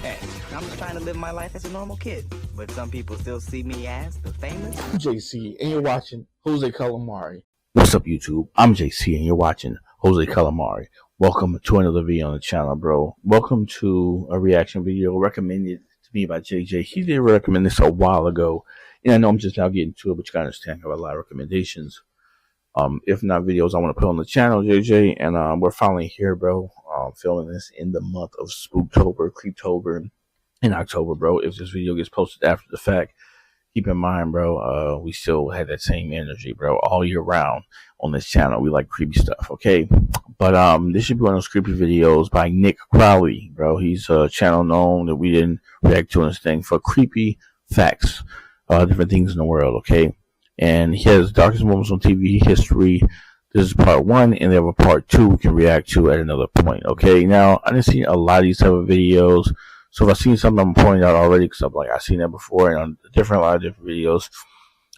Hey, I'm just trying to live my life as a normal kid, but some people still see me as the famous. I'm JC, and you're watching Jose Calamari. What's up, YouTube? I'm JC, and you're watching Jose Calamari. Welcome to another video on the channel, bro. Welcome to a reaction video recommended to me by JJ. He did recommend this a while ago, and I know I'm just now getting to it, but you gotta understand I have a lot of recommendations. If not videos I want to put on the channel, JJ, and we're finally here, bro. Filming this in the month of Spooktober, Creeptober, in October, bro. If this video gets posted after the fact, keep in mind, bro, we still had that same energy, bro, all year round on this channel. We like creepy stuff, okay? But this should be one of those creepy videos by Nick Crowley, bro. He's a channel known that we didn't react to in this thing for creepy facts, different things in the world, okay? And he has Darkest Moments on TV History. This is part 1, and they have a part 2 we can react to at another point, okay? Now, I didn't see a lot of these type of videos, so if I've seen something I'm pointing out already, because I've seen that before, and on a lot of different videos,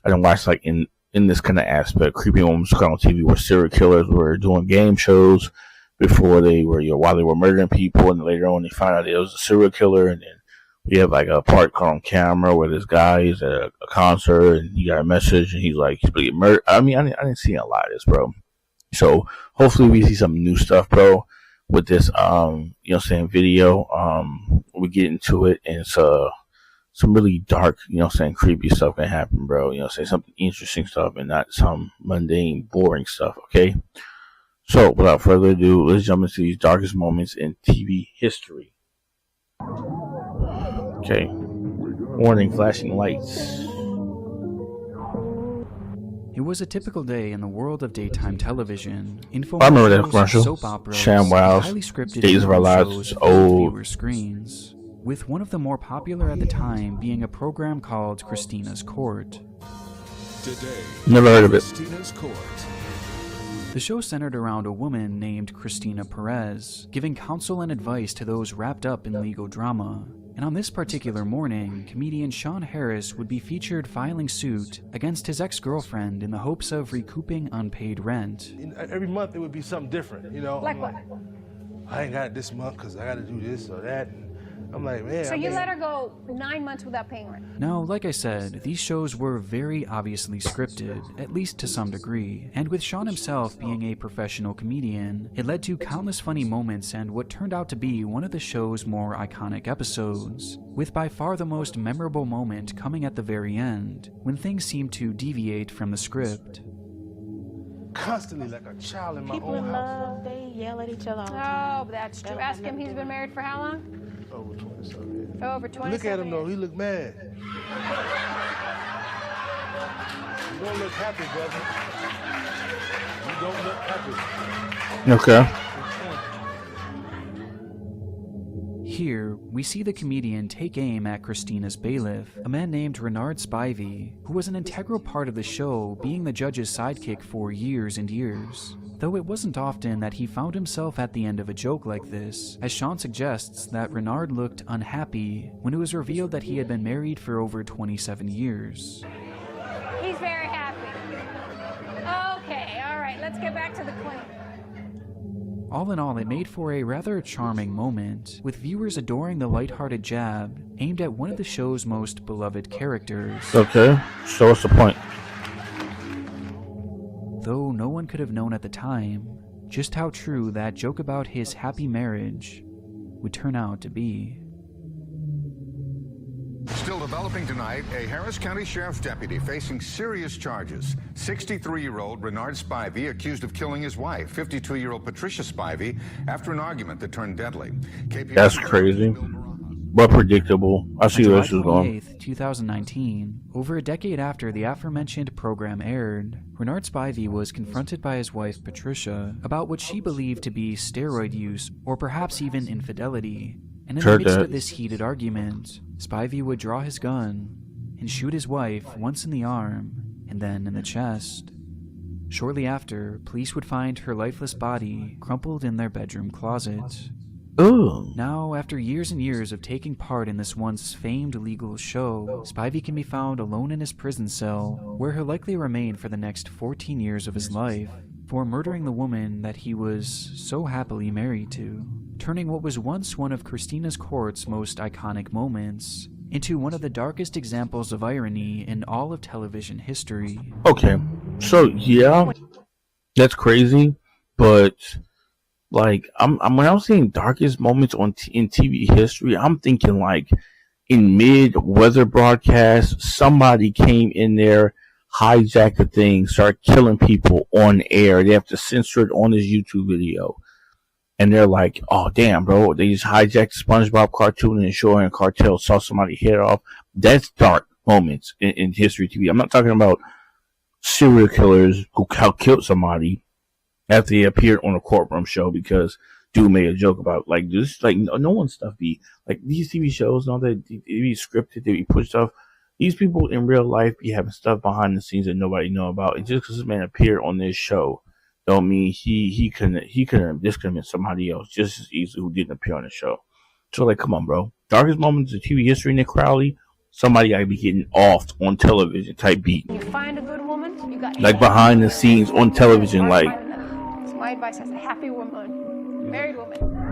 I didn't watch, like, in this kind of aspect, creepy moments on TV where serial killers were doing game shows before they were, while they were murdering people, and later on they found out it was a serial killer, and then we have like a part caught on camera where this guy is at a concert and he got a message and he's like, he's getting murdered. I mean, I didn't see a lot of this, bro. So hopefully we see some new stuff, bro, with this, video. We get into it, and it's, some really dark, creepy stuff can happen, bro. Something interesting stuff and not some mundane, boring stuff, okay? So without further ado, let's jump into these darkest moments in TV history. Okay. Warning, flashing lights. It was a typical day in the world of daytime television. I remember that commercial. Soap operas, ShamWows, highly scripted Days of Our Lives, shows old. Viewer screens, with one of the more popular at the time being a program called Christina's Court. Today, never heard of it. Christina's Court. The show centered around a woman named Cristina Perez, giving counsel and advice to those wrapped up in legal drama. And on this particular morning, comedian Sean Harris would be featured filing suit against his ex-girlfriend in the hopes of recouping unpaid rent. Every month it would be something different, Like what? I ain't got it this month because I got to do this or that. And I'm like, man. So you let her go 9 months without paying rent? Now, like I said, these shows were very obviously scripted, at least to some degree, and with Sean himself being a professional comedian, it led to countless funny moments and what turned out to be one of the show's more iconic episodes, with by far the most memorable moment coming at the very end, when things seemed to deviate from the script. Constantly like a child in my People own in house. love, they yell at each other all the time. Oh, that's true. Ask him, he's been married for how long? Over 27 years. Over 27 Look at him though, years. he look mad. You don't look happy, brother. You don't look happy. Okay. Here, we see the comedian take aim at Christina's bailiff, a man named Renard Spivey, who was an integral part of the show, being the judge's sidekick for years and years. Though it wasn't often that he found himself at the end of a joke like this, as Sean suggests that Renard looked unhappy when it was revealed that he had been married for over 27 years. He's very happy. Okay, all right, let's get back to the claim. All in all, it made for a rather charming moment, with viewers adoring the lighthearted jab aimed at one of the show's most beloved characters. Okay, so what's the point? Though no one could have known at the time just how true that joke about his happy marriage would turn out to be. Still developing tonight, a Harris County Sheriff's deputy facing serious charges. 63-year-old Renard Spivey accused of killing his wife, 52-year-old Patricia Spivey, after an argument that turned deadly. That's crazy, but predictable. I see where this is going. 28th, 2019, over a decade after the aforementioned program aired, Renard Spivey was confronted by his wife Patricia about what she believed to be steroid use or perhaps even infidelity. And in the midst of this heated argument, Spivey would draw his gun and shoot his wife once in the arm and then in the chest. Shortly after, police would find her lifeless body crumpled in their bedroom closet. Ooh. Now, after years and years of taking part in this once famed legal show, Spivey can be found alone in his prison cell, where he'll likely remain for the next 14 years of his life. for murdering the woman that he was so happily married to, turning what was once one of Christina's court's most iconic moments into one of the darkest examples of irony in all of television history. Okay, so yeah, that's crazy, but like when I was saying darkest moments in TV history, I'm thinking like in mid-weather broadcast, somebody came in there, hijacked the thing, started killing people on air. They have to censor it on this YouTube video. And they're like, oh, damn, bro. They just hijacked the SpongeBob cartoon and show and cartel, saw somebody head off. That's dark moments in history TV. I'm not talking about serial killers who killed somebody after they appeared on a courtroom show because dude made a joke about, like, this, like, no one's stuff be, like, these TV shows and all that, they be scripted, they be pushed off. These people in real life be having stuff behind the scenes that nobody know about. And just because this man appeared on this show, don't mean he couldn't this could have been somebody else just as easily who didn't appear on the show. So like, come on, bro. Darkest moments of TV history, Nick Crowley. Somebody gotta be getting offed on television type beat. You find a good woman, you got like behind the scenes on television, like. So my advice as a happy woman, married woman.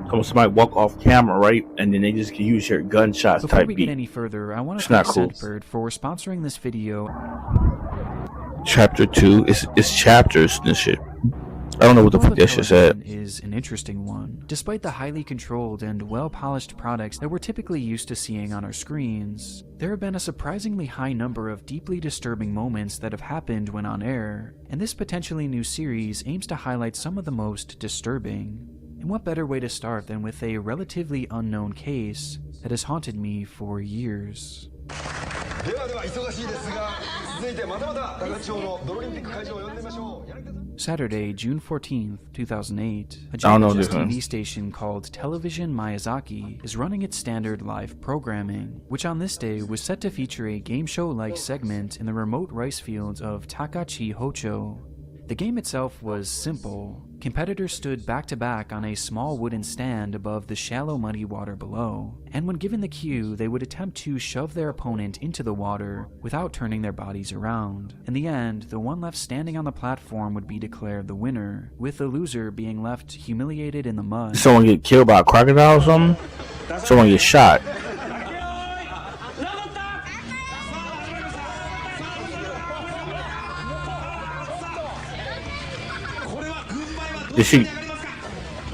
Come on, somebody walk off camera, right? And then they just can use your gunshots Before type we beat. get any further, I want to It's thank not cool. Scentbird for sponsoring this video. Chapter 2, it's chapters and shit. I don't know what the fuck that shit said. Is an interesting one. Despite the highly controlled and well-polished products that we're typically used to seeing on our screens, there have been a surprisingly high number of deeply disturbing moments that have happened when on air, and this potentially new series aims to highlight some of the most disturbing. And what better way to start than with a relatively unknown case that has haunted me for years. Saturday, June 14th, 2008, a Japanese TV station called Television Miyazaki is running its standard live programming, which on this day was set to feature a game show-like segment in the remote rice fields of Takachi Hocho. The game itself was simple. Competitors stood back-to-back on a small wooden stand above the shallow muddy water below, and when given the cue, they would attempt to shove their opponent into the water without turning their bodies around. In the end, the one left standing on the platform would be declared the winner, with the loser being left humiliated in the mud. Someone get killed by a crocodile or something? Someone get shot.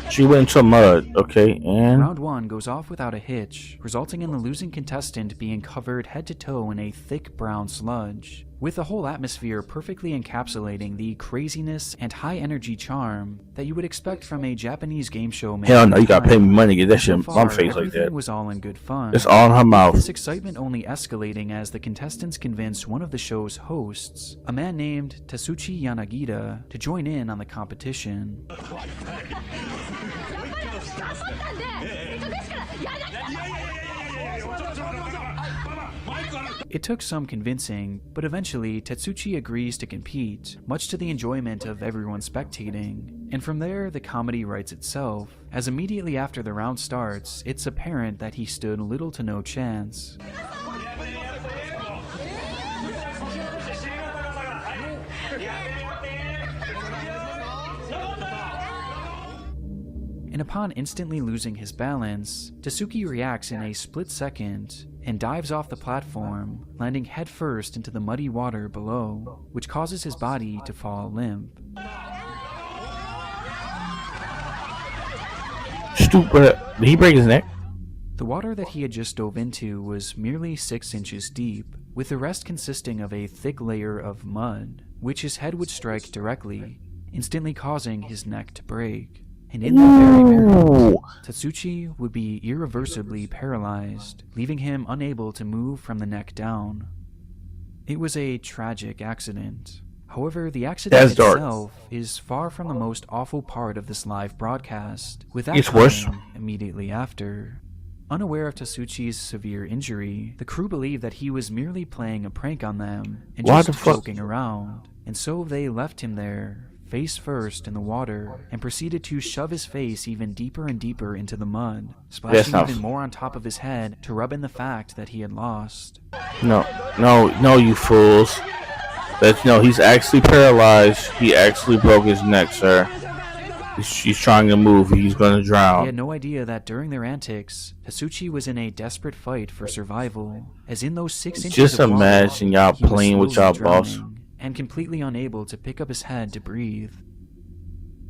She went into mud, okay, and Round 1 goes off without a hitch, resulting in the losing contestant being covered head to toe in a thick brown sludge, with the whole atmosphere perfectly encapsulating the craziness and high energy charm that you would expect from a Japanese game show. Hell no, you gotta pay me money to get that shit on my face like that. Everything was all in good fun. It's all in her mouth. This excitement only escalating as the contestants convinced one of the show's hosts, a man named Tatsuchi Yanagita, to join in on the competition. It took some convincing, but eventually Tatsuchi agrees to compete, much to the enjoyment of everyone spectating. And from there, the comedy writes itself, as immediately after the round starts, it's apparent that he stood little to no chance. And upon instantly losing his balance, Tatsuki reacts in a split second and dives off the platform, landing headfirst into the muddy water below, which causes his body to fall limp. Stupid. Did he break his neck? The water that he had just dove into was merely 6 inches deep, with the rest consisting of a thick layer of mud, which his head would strike directly, instantly causing his neck to break. And in that very moment, Tatsuchi would be irreversibly paralyzed, leaving him unable to move from the neck down. It was a tragic accident. However, the accident itself is far from the most awful part of this live broadcast, with that coming immediately after. Unaware of Tatsuchi's severe injury, the crew believed that he was merely playing a prank on them and just joking around, and so they left him there, face first in the water, and proceeded to shove his face even deeper and deeper into the mud, splashing even more on top of his head to rub in the fact that he had lost. No, you fools. No, he's actually paralyzed. He actually broke his neck, sir. He's trying to move. He's going to drown. They had no idea that during their antics, Tasuchi was in a desperate fight for survival, as in those 6 inches Just of water, imagine y'all he was playing with y'all slowly boss. drowning and completely unable to pick up his head to breathe.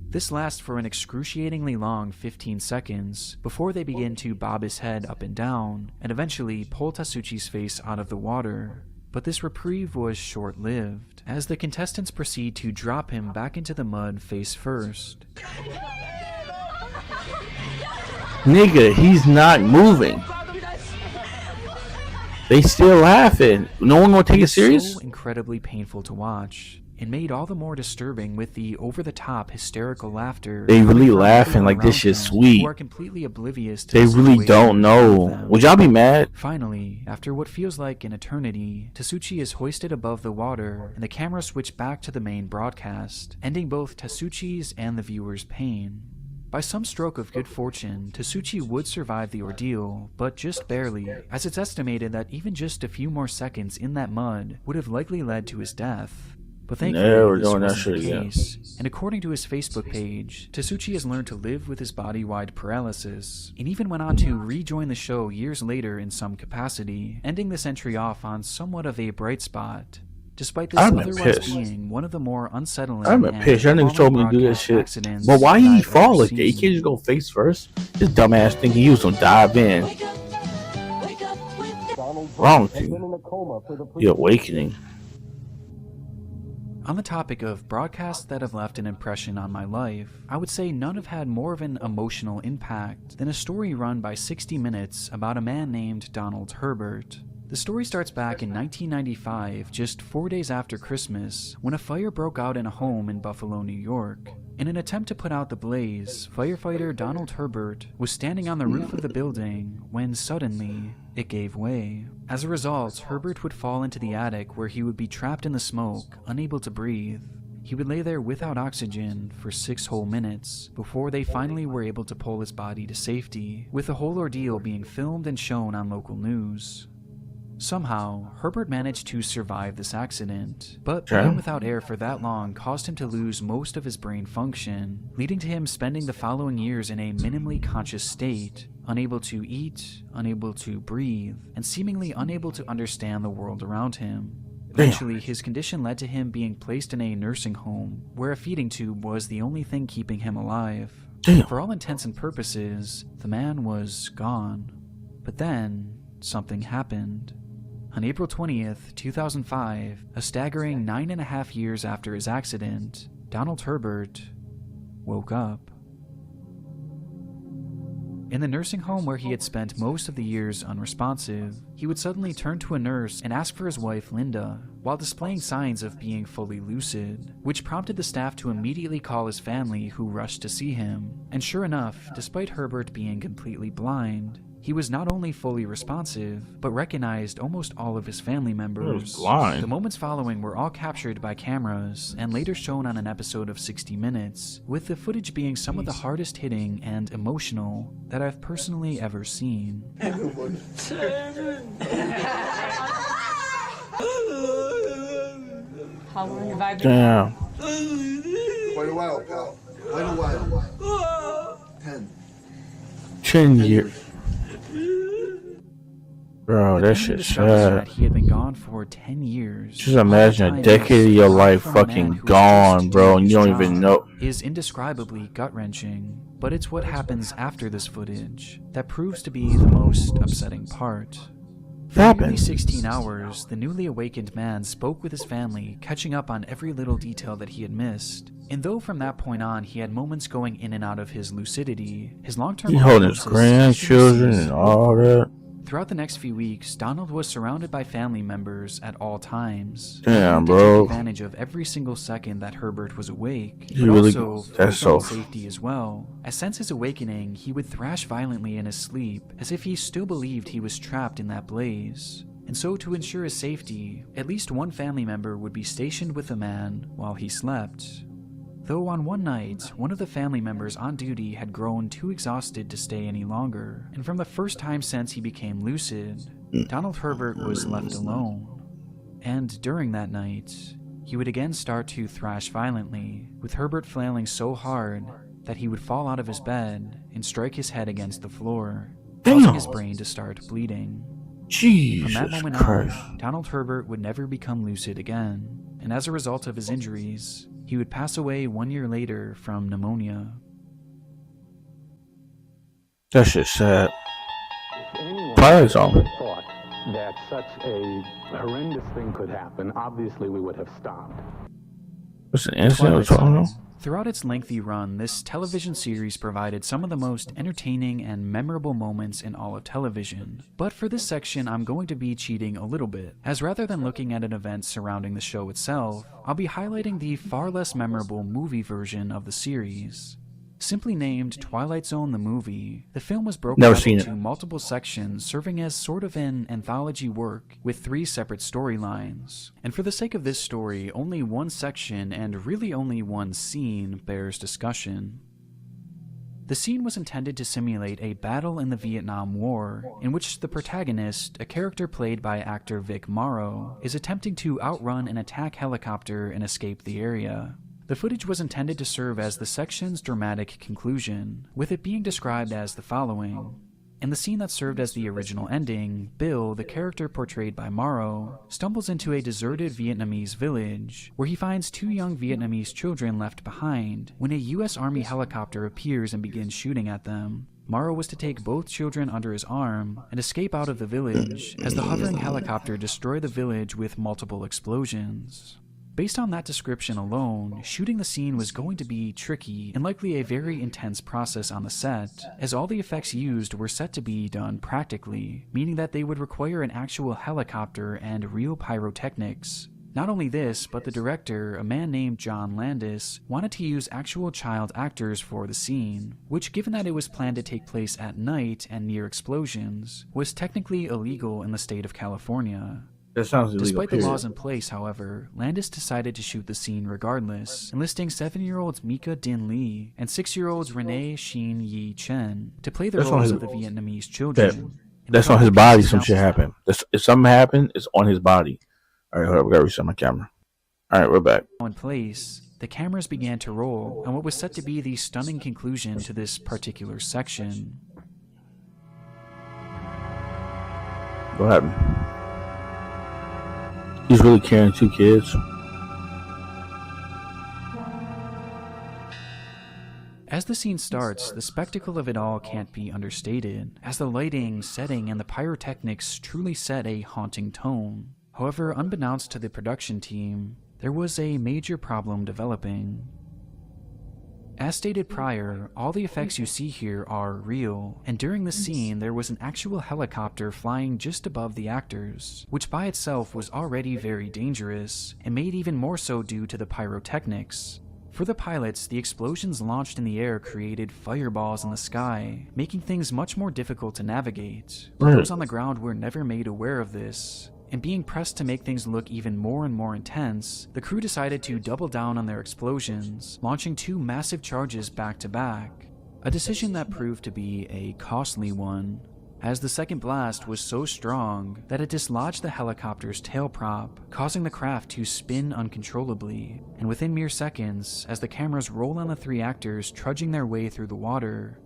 This lasts for an excruciatingly long 15 seconds before they begin to bob his head up and down and eventually pull Tasuchi's face out of the water. But this reprieve was short-lived, as the contestants proceed to drop him back into the mud face first. Nigga, he's not moving. They still laughing. No one will take it serious? So incredibly painful to watch, and made all the more disturbing with the over-the-top hysterical laughter. They really coming from laughing everyone like this around shit's him, sweet. who are completely oblivious to They the really situation don't in front of know. them. Would y'all be mad? Finally, after what feels like an eternity, Tasuchi is hoisted above the water, and the camera switched back to the main broadcast, ending both Tasuchi's and the viewer's pain. By some stroke of good fortune, Tasuchi would survive the ordeal, but just barely, as it's estimated that even just a few more seconds in that mud would have likely led to his death. But thankfully, Never this doing that wasn't the shit again. case, and according to his Facebook page, Tasuchi has learned to live with his body-wide paralysis, and even went on to rejoin the show years later in some capacity, ending this entry off on somewhat of a bright spot. Despite this I'm otherwise pissed. being one of the more unsettling I'm and pissed. Y'all niggas told me to do that broadcast shit. accidents But why that he I've fall ever like that? He seen. can't just go face first. This dumbass thinking he was gonna dive in. Wrong with you? The awakening. On the topic of broadcasts that have left an impression on my life, I would say none have had more of an emotional impact than a story run by 60 Minutes about a man named Donald Herbert. The story starts back in 1995, just 4 days after Christmas, when a fire broke out in a home in Buffalo, New York. In an attempt to put out the blaze, firefighter Donald Herbert was standing on the roof of the building when suddenly it gave way. As a result, Herbert would fall into the attic where he would be trapped in the smoke, unable to breathe. He would lay there without oxygen for 6 whole minutes before they finally were able to pull his body to safety, with the whole ordeal being filmed and shown on local news. Somehow, Herbert managed to survive this accident, but being without air for that long caused him to lose most of his brain function, leading to him spending the following years in a minimally conscious state, unable to eat, unable to breathe, and seemingly unable to understand the world around him. Eventually, his condition led to him being placed in a nursing home, where a feeding tube was the only thing keeping him alive. For all intents and purposes, the man was gone. But then, something happened. On April 20th, 2005, a staggering 9.5 years after his accident, Donald Herbert woke up. In the nursing home where he had spent most of the years unresponsive, he would suddenly turn to a nurse and ask for his wife, Linda, while displaying signs of being fully lucid, which prompted the staff to immediately call his family, who rushed to see him. And sure enough, despite Herbert being completely blind, he was not only fully responsive, but recognized almost all of his family members. Blind. The moments following were all captured by cameras and later shown on an episode of 60 Minutes, with the footage being some of the hardest hitting and emotional that I've personally ever seen. How long have I been? Damn. Quite a while, pal. Quite a while. 10 years. Bro, that shit sad. He had been gone for 10 years. Just imagine a decade of your life fucking gone, bro, and you don't even know. Is indescribably gut-wrenching, but it's what happens after this footage that proves to be the most upsetting part. For nearly 16 hours, the newly awakened man spoke with his family, catching up on every little detail that he had missed. And though from that point on he had moments going in and out of his lucidity, his long-term He holding his prognosis grandchildren and all that. Throughout the next few weeks, Donald was surrounded by family members at all times. Damn, He bro. took advantage of every single second that Herbert was awake, He but really- also for that's his own so- safety as well. As since his awakening, he would thrash violently in his sleep, as if he still believed he was trapped in that blaze. And so, to ensure his safety, at least one family member would be stationed with the man while he slept. Though on one night, one of the family members on duty had grown too exhausted to stay any longer, and from the first time since he became lucid, Donald Herbert was left alone. And during that night, he would again start to thrash violently, with Herbert flailing so hard that he would fall out of his bed and strike his head against the floor, causing his brain to start bleeding. Jesus From that moment Christ. on, Donald Herbert would never become lucid again, and as a result of his injuries, he would pass away 1 year later from pneumonia. That shit's sad. If anyone Twilight Zone. ever thought that such a horrendous thing could happen, obviously we would have stopped. What's an incident? What's wrong now? Throughout its lengthy run, this television series provided some of the most entertaining and memorable moments in all of television. But for this section, I'm going to be cheating a little bit, as rather than looking at an event surrounding the show itself, I'll be highlighting the far less memorable movie version of the series. Simply named Twilight Zone the Movie, the film was broken Never up seen into it. multiple sections serving as sort of an anthology work with 3 separate storylines. And for the sake of this story, only one section and really only one scene bears discussion. The scene was intended to simulate a battle in the Vietnam War, in which the protagonist, a character played by actor Vic Morrow, is attempting to outrun an attack helicopter and escape the area. The footage was intended to serve as the section's dramatic conclusion, with it being described as the following. In the scene that served as the original ending, Bill, the character portrayed by Morrow, stumbles into a deserted Vietnamese village, where he finds 2 young Vietnamese children left behind when a U.S. Army helicopter appears and begins shooting at them. Morrow was to take both children under his arm and escape out of the village as the hovering helicopter destroyed the village with multiple explosions. Based on that description alone, shooting the scene was going to be tricky and likely a very intense process on the set, as all the effects used were set to be done practically, meaning that they would require an actual helicopter and real pyrotechnics. Not only this, but the director, a man named John Landis, wanted to use actual child actors for the scene, which, given that it was planned to take place at night and near explosions, was technically illegal in the state of California. That sounds illegal. Despite the period. laws in place, however, Landis decided to shoot the scene regardless, enlisting 7-year-olds Mika Din Lee and 6-year-olds Renee Shin Yi Chen to play the That's on roles his- of the Vietnamese children. That's on his body. Some shit happened. If something happened, it's on his body. All right, hold up. We gotta reset my camera. All right, we're back. In place, the cameras began to roll, and what was set to be the stunning conclusion to this particular section. What happened? He's really carrying 2 kids. As the scene starts, the spectacle of it all can't be understated, as the lighting, setting, and the pyrotechnics truly set a haunting tone. However, unbeknownst to the production team, there was a major problem developing. As stated prior, all the effects you see here are real, and during the scene there was an actual helicopter flying just above the actors, which by itself was already very dangerous, and made even more so due to the pyrotechnics. For the pilots, the explosions launched in the air created fireballs in the sky, making things much more difficult to navigate. But those on the ground were never made aware of this. And being pressed to make things look even more and more intense, the crew decided to double down on their explosions, launching 2 massive charges back to back. A decision that proved to be a costly one, as the second blast was so strong that it dislodged the helicopter's tail prop, causing the craft to spin uncontrollably. And within mere seconds, as the cameras roll on the 3 actors trudging their way through the water,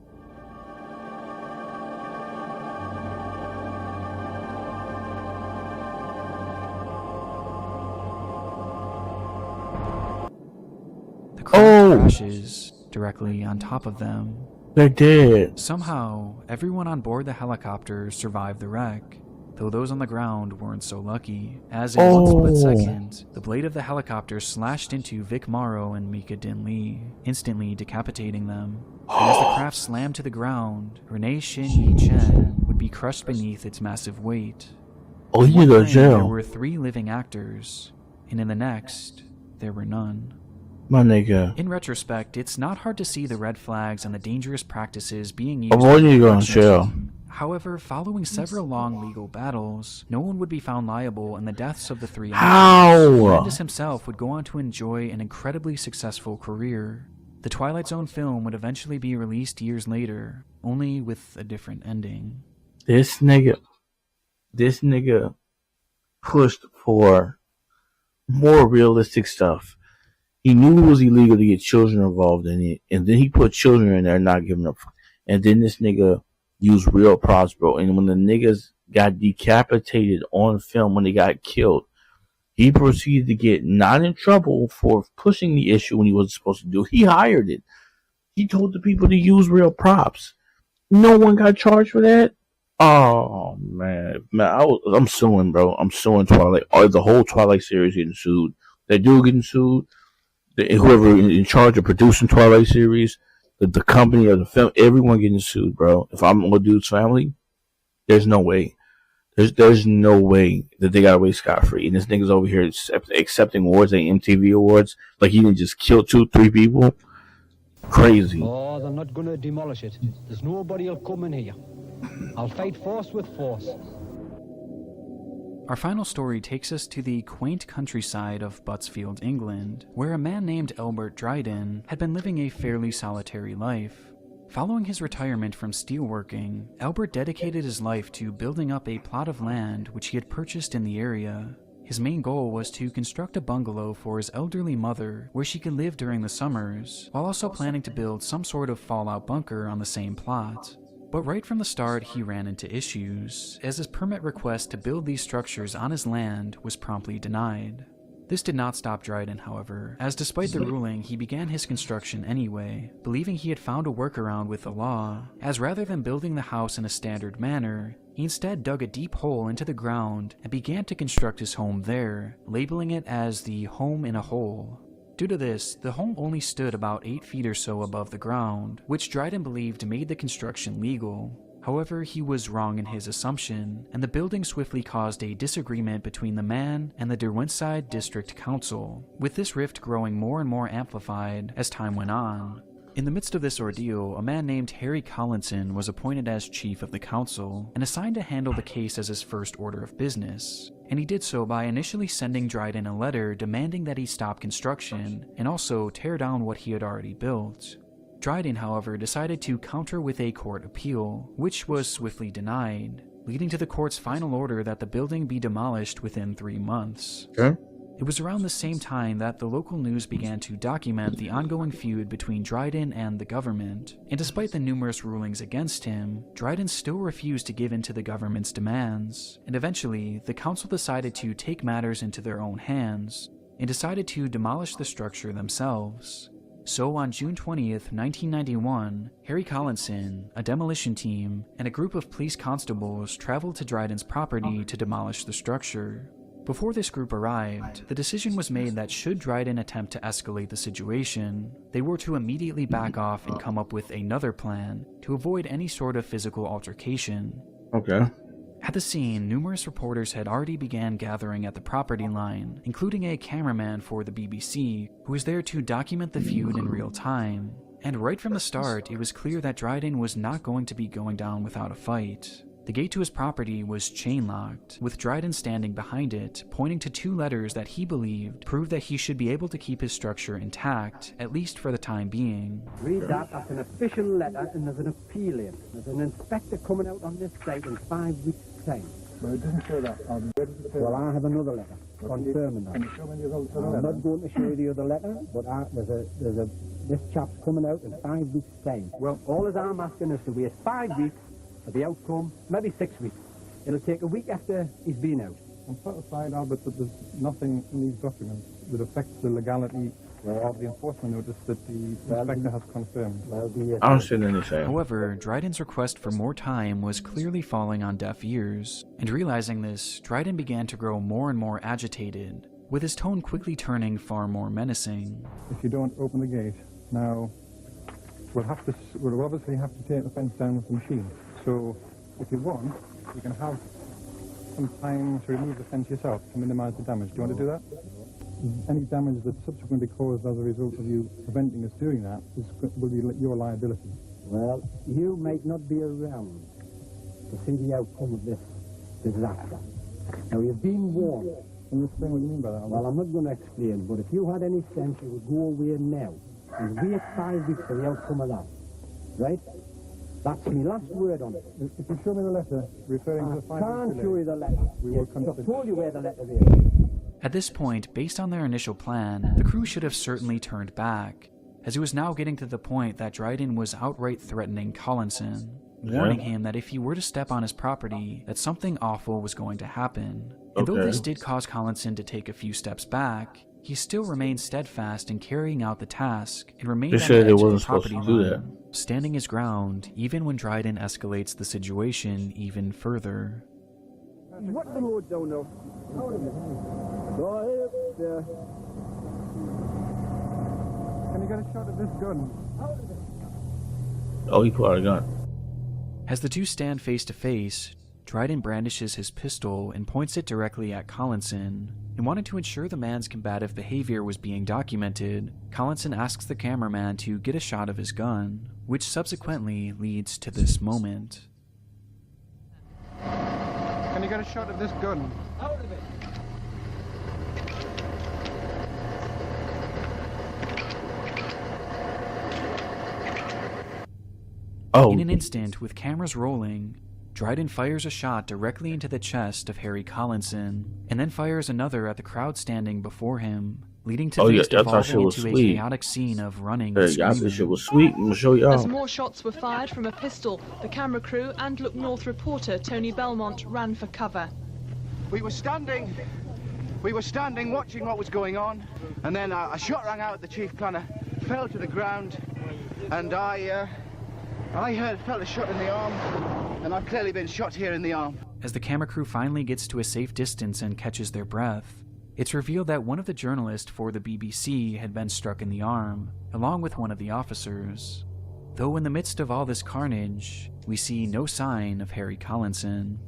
the craft crashes directly on top of them. They're dead. Somehow, everyone on board the helicopter survived the wreck, though those on the ground weren't so lucky, as in one split second, the blade of the helicopter slashed into Vic Morrow and Mika Din Lee, instantly decapitating them. And as the craft slammed to the ground, Renee Shin Yi Chen would be crushed beneath its massive weight. Oh, In you one go to frame, There jail. were 3 living actors, and in the next, there were none. My nigga. In retrospect, it's not hard to see the red flags and the dangerous practices being used. Avoiding you by the going to production jail. team. However, following several long legal battles, no one would be found liable in the deaths of the three How? actors. Landis himself would go on to enjoy an incredibly successful career. The Twilight Zone film would eventually be released years later, only with a different ending. This nigga pushed for more realistic stuff. He knew it was illegal to get children involved in it, and then he put children in there not giving up. And then this nigga used real props, bro. And when the niggas got decapitated on film when they got killed, he proceeded to get not in trouble for pushing the issue when he wasn't supposed to do it. He hired it. He told the people to use real props. No one got charged for that. Oh man, I'm suing, bro. I'm suing Twilight. The whole Twilight series getting sued. That dude getting sued. Whoever in charge of producing Twilight series, the company or the film, everyone getting sued, bro. If I'm a dude's family, there's no way. There's no way that they got away scot-free. And this nigga's over here accepting awards, like MTV awards, like he didn't just kill 2-3 people. Crazy. Oh, they're not gonna demolish it. There's nobody'll come in here. I'll fight force with force. Our final story takes us to the quaint countryside of Buttsfield, England, where a man named Albert Dryden had been living a fairly solitary life. Following his retirement from steelworking, Albert dedicated his life to building up a plot of land which he had purchased in the area. His main goal was to construct a bungalow for his elderly mother where she could live during the summers, while also planning to build some sort of fallout bunker on the same plot. But right from the start, he ran into issues, as his permit request to build these structures on his land was promptly denied. This did not stop Dryden, however, as despite the ruling, he began his construction anyway, believing he had found a workaround with the law, as rather than building the house in a standard manner, he instead dug a deep hole into the ground and began to construct his home there, labeling it as the home in a hole. Due to this, the home only stood about 8 feet or so above the ground, which Dryden believed made the construction legal. However, he was wrong in his assumption, and the building swiftly caused a disagreement between the man and the Derwentshire District Council, with this rift growing more and more amplified as time went on. In the midst of this ordeal, a man named Harry Collinson was appointed as chief of the council and assigned to handle the case as his first order of business. And he did so by initially sending Dryden a letter demanding that he stop construction and also tear down what he had already built. Dryden, however, decided to counter with a court appeal, which was swiftly denied, leading to the court's final order that the building be demolished within 3 months. Okay. It was around the same time that the local news began to document the ongoing feud between Dryden and the government, and despite the numerous rulings against him, Dryden still refused to give in to the government's demands, and eventually, the council decided to take matters into their own hands, and decided to demolish the structure themselves. So on June 20th, 1991, Harry Collinson, a demolition team, and a group of police constables traveled to Dryden's property to demolish the structure. Before this group arrived, the decision was made that should Dryden attempt to escalate the situation, they were to immediately back off and come up with another plan to avoid any sort of physical altercation. Okay. At the scene, numerous reporters had already began gathering at the property line, including a cameraman for the BBC, who was there to document the feud in real time. And right from the start, it was clear that Dryden was not going to be going down without a fight. The gate to his property was chain-locked, with Dryden standing behind it, pointing to 2 letters that he believed proved that he should be able to keep his structure intact, at least for the time being. Read that, that's an official letter, and there's an appeal in. There's an inspector coming out on this site in 5 weeks' time. But it doesn't show that. Well, I have another letter confirming that. Can you show me the other I'm letter? not going to show you the other letter, but this chap's coming out in 5 weeks' time. Well, all that I'm asking is to wait 5 weeks for the outcome, maybe 6 weeks. It'll take a week after he's been out. I'm satisfied, Albert, that there's nothing in these documents that affects the legality of the enforcement notice that the inspector has confirmed. I don't see anything. However, Dryden's request for more time was clearly falling on deaf ears, and realizing this, Dryden began to grow more and more agitated, with his tone quickly turning far more menacing. If you don't open the gate, now we'll obviously have to take the fence down with the machine. So, if you want, you can have some time to remove the fence yourself to minimize the damage. Do you want to do that? Any damage that's subsequently caused as a result of you preventing us doing that will be your liability. Well, you might not be around. to see the outcome of this disaster. Now, you've been warned. Can you explain what you mean by that? Well, I'm not going to explain, but if you had any sense, you would go away now and wait 5 weeks for the outcome of that. Right? That's my last word on it. If you show me the letter referring to the 5 weeks I can't delay, show you the letter. we will Yes, consider. I've told you where the letter is. At this point, based on their initial plan, the crew should have certainly turned back, as it was now getting to the point that Dryden was outright threatening Collinson, warning him that if he were to step on his property, that something awful was going to happen. And though this did cause Collinson to take a few steps back, he still remained steadfast in carrying out the task and remained on the edge of the property line, standing his ground even when Dryden escalates the situation even further. What the Lord don't know? Can you get a shot at this gun? Oh, he pulled out a gun. As the two stand face to face, Dryden brandishes his pistol and points it directly at Collinson. And wanted to ensure the man's combative behavior was being documented, Collinson asks the cameraman to get a shot of his gun, which subsequently leads to this moment. Can you get a shot of this gun? Out of it. Oh. In an instant, with cameras rolling, Dryden fires a shot directly into the chest of Harry Collinson, and then fires another at the crowd standing before him, leading to things devolving into a chaotic scene of running and screaming. This shit was sweet. I'm gonna show y'all. As more shots were fired from a pistol, the camera crew and Look North reporter Tony Belmont ran for cover. We were standing watching what was going on, and then a shot rang out. The chief kind of fell to the ground, and I felt a shot in the arm, and I've clearly been shot here in the arm. As the camera crew finally gets to a safe distance and catches their breath, it's revealed that one of the journalists for the BBC had been struck in the arm, along with one of the officers. Though in the midst of all this carnage, we see no sign of Harry Collinson,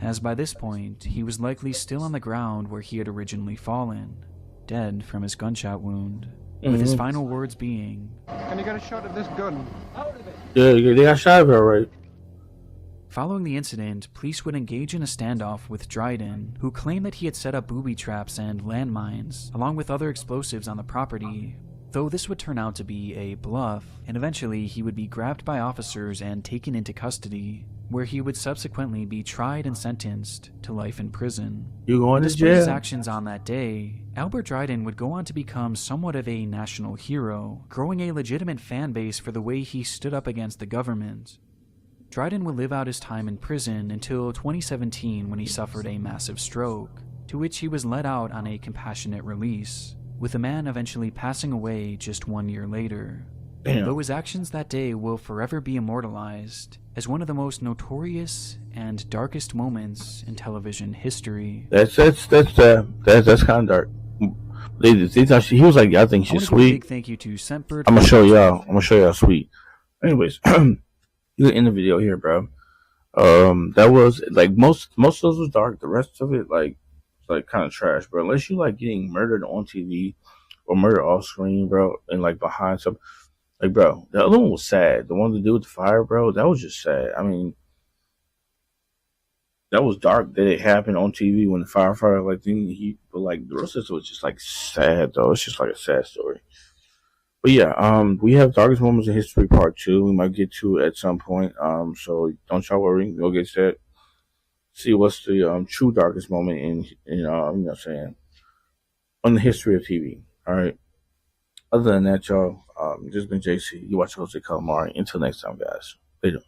as by this point, he was likely still on the ground where he had originally fallen, dead from his gunshot wound, with his final words being, "Can you get a shot of this gun?" Yeah, they got shot of it, alright. Following the incident, police would engage in a standoff with Dryden, who claimed that he had set up booby traps and landmines, along with other explosives on the property, though this would turn out to be a bluff, and eventually he would be grabbed by officers and taken into custody, where he would subsequently be tried and sentenced to life in prison. You going to Despite his jail? actions on that day, Albert Dryden would go on to become somewhat of a national hero, growing a legitimate fan base for the way he stood up against the government. Dryden would live out his time in prison until 2017 when he suffered a massive stroke, to which he was let out on a compassionate release, with the man eventually passing away just 1 year later. Damn. Though his actions that day will forever be immortalized as one of the most notorious and darkest moments in television history. That's kind of dark. They thought he was like, I think she's I want to give a sweet. big thank you to Scentbird. I'm gonna show y'all sweet. Anyways, you can end the video here, bro. That was like most of those was dark. The rest of it like kind of trash, bro. Unless you like getting murdered on TV or murdered off screen, bro, and like behind some. Like, bro, the other one was sad. The one to do with the fire, bro, that was just sad. I mean, that was dark that it happened on TV when the firefighter, like, but, like, the rest of it was just, like, sad, though. It's just, like, a sad story. But, yeah, we have Darkest Moments in History Part 2. We might get to it at some point. So, don't y'all worry. We'll get to that. See what's the true darkest moment in you know what I'm saying, on the history of TV. All right. Other than that, y'all, this has been JC. You watch Jose Calamari. Until next time, guys. Later.